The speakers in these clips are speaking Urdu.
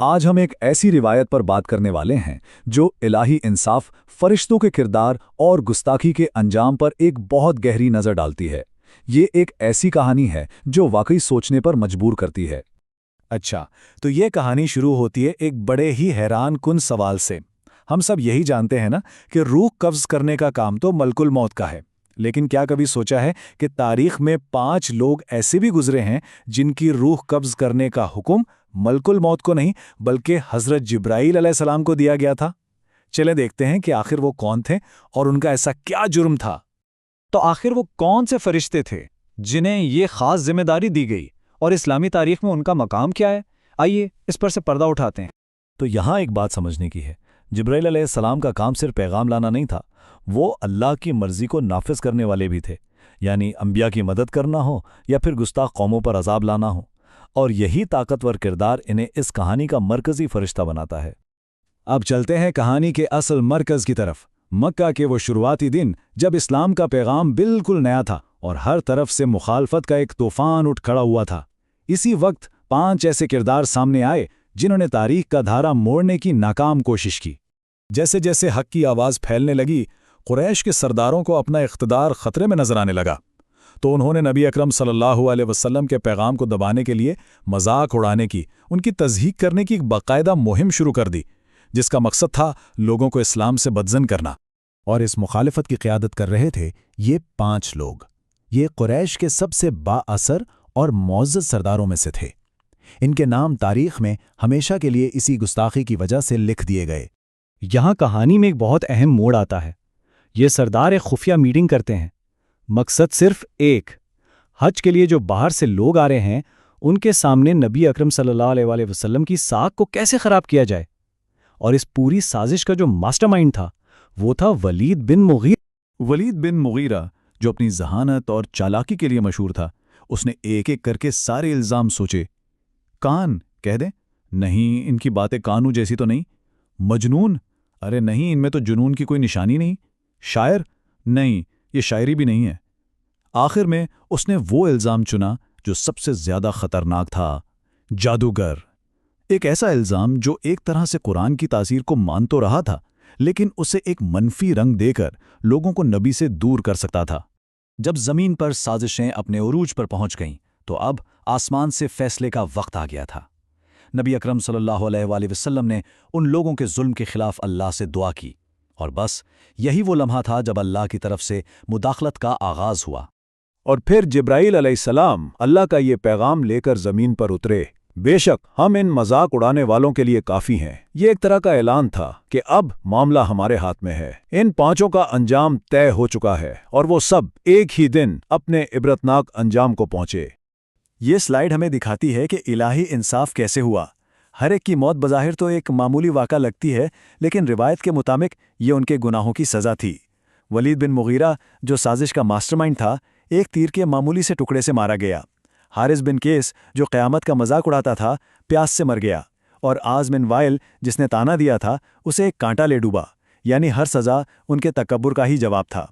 آج ہم ایک ایسی روایت پر بات کرنے والے ہیں جو الہی انصاف، فرشتوں کے کردار اور گستاخی کے انجام پر ایک بہت گہری نظر ڈالتی ہے۔ یہ ایک ایسی کہانی ہے جو واقعی سوچنے پر مجبور کرتی ہے۔ اچھا، تو یہ کہانی شروع ہوتی ہے ایک بڑے ہی حیران کن سوال سے۔ ہم سب یہی جانتے ہیں نا کہ روح قبض کرنے کا کام تو ملک الموت کا ہے، لیکن کیا کبھی سوچا ہے کہ تاریخ میں 5 لوگ ایسے بھی گزرے ہیں جن کی روح قبض کرنے کا حکم ملک الموت کو نہیں بلکہ حضرت جبرائیل علیہ السلام کو دیا گیا تھا؟ چلیں دیکھتے ہیں کہ آخر وہ کون تھے اور ان کا ایسا کیا جرم تھا۔ تو آخر وہ کون سے فرشتے تھے جنہیں یہ خاص ذمہ داری دی گئی، اور اسلامی تاریخ میں ان کا مقام کیا ہے؟ آئیے اس پر سے پردہ اٹھاتے ہیں۔ تو یہاں ایک بات سمجھنے کی ہے، جبرائیل علیہ السلام کا کام صرف پیغام لانا نہیں تھا، وہ اللہ کی مرضی کو نافذ کرنے والے بھی تھے، یعنی انبیاء کی مدد کرنا ہو یا پھر گستاخ قوموں پر عذاب لانا ہو، اور یہی طاقتور کردار انہیں اس کہانی کا مرکزی فرشتہ بناتا ہے۔ اب چلتے ہیں کہانی کے اصل مرکز کی طرف، مکہ کے وہ شروعاتی دن جب اسلام کا پیغام بالکل نیا تھا اور ہر طرف سے مخالفت کا ایک طوفان اٹھ کھڑا ہوا تھا۔ اسی وقت 5 ایسے کردار سامنے آئے جنہوں نے تاریخ کا دھارا موڑنے کی ناکام کوشش کی۔ جیسے جیسے حق کی آواز پھیلنے لگی، قریش کے سرداروں کو اپنا اقتدار خطرے میں نظر آنے لگا، تو انہوں نے نبی اکرم صلی اللہ علیہ وسلم کے پیغام کو دبانے کے لیے مذاق اڑانے کی، ان کی تضحیک کرنے کی ایک باقاعدہ مہم شروع کر دی، جس کا مقصد تھا لوگوں کو اسلام سے بدظن کرنا۔ اور اس مخالفت کی قیادت کر رہے تھے یہ 5 لوگ۔ یہ قریش کے سب سے با اثر اور معزز سرداروں میں سے تھے۔ ان کے نام تاریخ میں ہمیشہ کے لیے اسی گستاخی کی وجہ سے لکھ دیے گئے۔ یہاں کہانی میں ایک بہت اہم موڑ آتا ہے۔ یہ سردار ایک خفیہ میٹنگ کرتے ہیں، مقصد صرف ایک، حج کے لیے جو باہر سے لوگ آ رہے ہیں ان کے سامنے نبی اکرم صلی اللہ علیہ وسلم کی ساکھ کو کیسے خراب کیا جائے۔ اور اس پوری سازش کا جو ماسٹر مائنڈ تھا وہ تھا ولید بن مغیرہ، جو اپنی ذہانت اور چالاکی کے لیے مشہور تھا۔ اس نے ایک ایک کر کے سارے الزام سوچے۔ کان کہہ دیں؟ نہیں، ان کی باتیں کانوں جیسی تو نہیں۔ مجنون؟ ارے نہیں، ان میں تو جنون کی کوئی نشانی نہیں۔ شاعر؟ نہیں، یہ شاعری بھی نہیں ہے۔ آخر میں اس نے وہ الزام چنا جو سب سے زیادہ خطرناک تھا، جادوگر۔ ایک ایسا الزام جو ایک طرح سے قرآن کی تاثیر کو مان تو رہا تھا، لیکن اسے ایک منفی رنگ دے کر لوگوں کو نبی سے دور کر سکتا تھا۔ جب زمین پر سازشیں اپنے عروج پر پہنچ گئیں تو اب آسمان سے فیصلے کا وقت آ گیا تھا۔ نبی اکرم صلی اللہ علیہ وسلم نے ان لوگوں کے ظلم کے خلاف اللہ سے دعا کی، اور بس یہی وہ لمحہ تھا جب اللہ کی طرف سے مداخلت کا آغاز ہوا۔ اور پھر جبرائیل علیہ السلام اللہ کا یہ پیغام لے کر زمین پر اترے۔ بے شک ہم ان مذاق اڑانے والوں کے لیے کافی ہیں۔ یہ ایک طرح کا اعلان تھا کہ اب معاملہ ہمارے ہاتھ میں ہے۔ ان 5 کا انجام طے ہو چکا ہے اور وہ سب ایک ہی دن اپنے عبرتناک انجام کو پہنچے۔ یہ سلائیڈ ہمیں دکھاتی ہے کہ الہی انصاف کیسے ہوا۔ ہر ایک کی موت بظاہر تو ایک معمولی واقعہ لگتی ہے، لیکن روایت کے مطابق یہ ان کے گناہوں کی سزا تھی۔ ولید بن مغیرہ، جو سازش کا ماسٹر مائنڈ تھا، ایک تیر کے معمولی سے ٹکڑے سے مارا گیا۔ حارث بن قیس، جو قیامت کا مذاق اڑاتا تھا، پیاس سے مر گیا، اور عاص بن وائل، جس نے تانا دیا تھا، اسے ایک کانٹا لے ڈوبا۔ یعنی ہر سزا ان کے تکبر کا ہی جواب تھا۔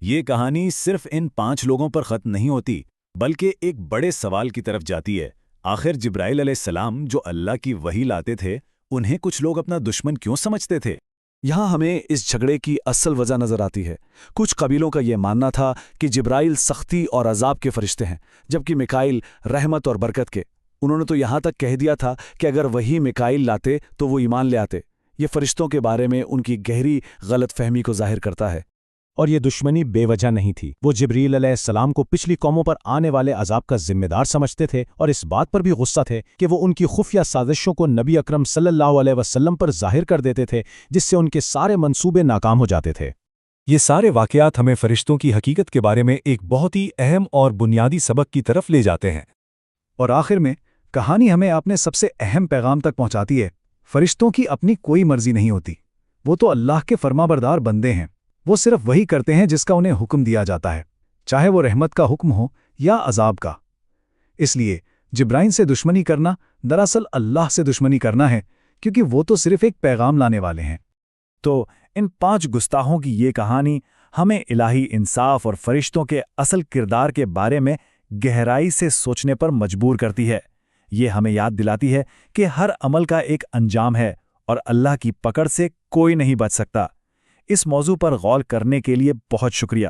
یہ کہانی صرف ان 5 لوگوں پر ختم نہیں ہوتی، بلکہ ایک بڑے سوال کی طرف جاتی ہے۔ آخر جبرائیل علیہ السلام جو اللہ کی وحی لاتے تھے، انہیں کچھ لوگ اپنا دشمن کیوں سمجھتے تھے؟ یہاں ہمیں اس جھگڑے کی اصل وجہ نظر آتی ہے۔ کچھ قبیلوں کا یہ ماننا تھا کہ جبرائیل سختی اور عذاب کے فرشتے ہیں، جبکہ میکائیل رحمت اور برکت کے۔ انہوں نے تو یہاں تک کہہ دیا تھا کہ اگر وہی میکائیل لاتے تو وہ ایمان لے آتے۔ یہ فرشتوں کے بارے میں ان کی گہری غلط فہمی کو ظاہر کرتا ہے۔ اور یہ دشمنی بے وجہ نہیں تھی۔ وہ جبرائیل علیہ السلام کو پچھلی قوموں پر آنے والے عذاب کا ذمہ دار سمجھتے تھے، اور اس بات پر بھی غصہ تھے کہ وہ ان کی خفیہ سازشوں کو نبی اکرم صلی اللہ علیہ وسلم پر ظاہر کر دیتے تھے، جس سے ان کے سارے منصوبے ناکام ہو جاتے تھے۔ یہ سارے واقعات ہمیں فرشتوں کی حقیقت کے بارے میں ایک بہت ہی اہم اور بنیادی سبق کی طرف لے جاتے ہیں۔ اور آخر میں کہانی ہمیں اپنے سب سے اہم پیغام تک پہنچاتی ہے۔ فرشتوں کی اپنی کوئی مرضی نہیں ہوتی، وہ تو اللہ کے فرمانبردار بندے ہیں۔ وہ صرف وہی کرتے ہیں جس کا انہیں حکم دیا جاتا ہے، چاہے وہ رحمت کا حکم ہو یا عذاب کا۔ اس لیے جبرائیل سے دشمنی کرنا دراصل اللہ سے دشمنی کرنا ہے، کیونکہ وہ تو صرف ایک پیغام لانے والے ہیں۔ تو ان 5 گستاخوں کی یہ کہانی ہمیں الہی انصاف اور فرشتوں کے اصل کردار کے بارے میں گہرائی سے سوچنے پر مجبور کرتی ہے۔ یہ ہمیں یاد دلاتی ہے کہ ہر عمل کا ایک انجام ہے اور اللہ کی پکڑ سے کوئی نہیں بچ سکتا۔ اس موضوع پر غور کرنے کے لیے بہت شکریہ۔